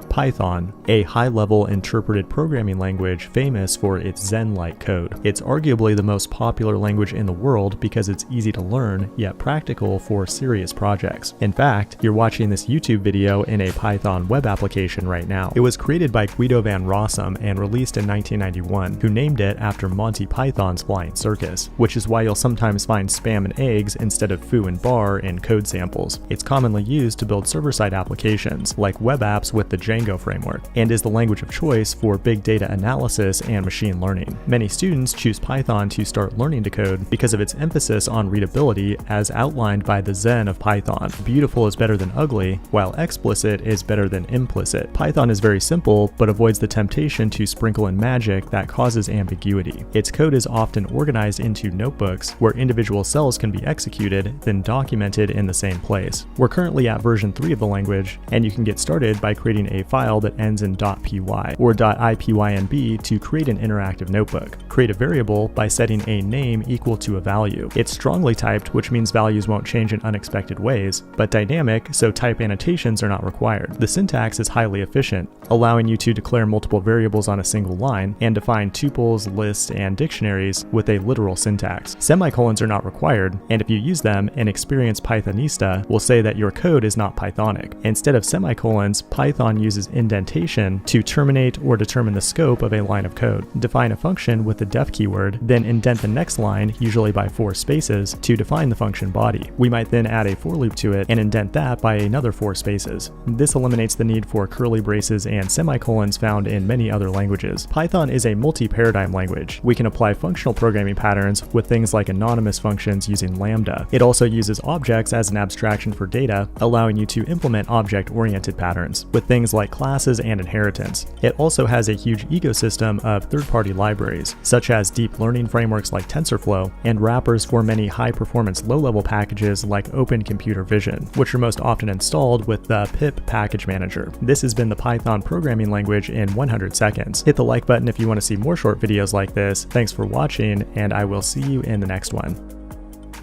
Python, a high-level interpreted programming language famous for its Zen-like code. It's arguably the most popular language in the world because it's easy to learn, yet practical for serious projects. In fact, you're watching this YouTube video in a Python web application right now. It was created by Guido van Rossum and released in 1991, who named it after Monty Python's Flying Circus, which is why you'll sometimes find spam and eggs instead of foo and bar in code samples. It's commonly used to build server-side applications, like web apps with the Django framework, and is the language of choice for big data analysis and machine learning. Many students choose Python to start learning to code because of its emphasis on readability as outlined by the Zen of Python. Beautiful is better than ugly, while explicit is better than implicit. Python is very simple, but avoids the temptation to sprinkle in magic that causes ambiguity. Its code is often organized into notebooks where individual cells can be executed, then documented in the same place. We're currently at version 3 of the language, and you can get started by creating a file that ends in .py or .ipynb to create an interactive notebook. Create a variable by setting a name equal to a value. It's strongly typed, which means values won't change in unexpected ways, but dynamic, so type annotations are not required. The syntax is highly efficient, allowing you to declare multiple variables on a single line and define tuples, lists, and dictionaries with a literal syntax. Semicolons are not required, and if you use them, an experienced Pythonista will say that your code is not Pythonic. Instead of semicolons, Python uses indentation to terminate or determine the scope of a line of code. Define a function with the def keyword, then indent the next line, usually by 4 spaces, to define the function body. We might then add a for loop to it and indent that by another 4 spaces. This eliminates the need for curly braces and semicolons found in many other languages. Python is a multi-paradigm language. We can apply functional programming patterns with things like anonymous functions using Lambda. It also uses objects as an abstraction for data, allowing you to implement object-oriented patterns with things like classes and inheritance. It also has a huge ecosystem of third-party libraries, such as deep learning frameworks like TensorFlow, and wrappers for many high-performance low-level packages like Open Computer Vision, which are most often installed with the pip package manager. This has been the Python programming language in 100 seconds. Hit the like button if you want to see more short videos like this. Thanks for watching, and I will see you in the next one.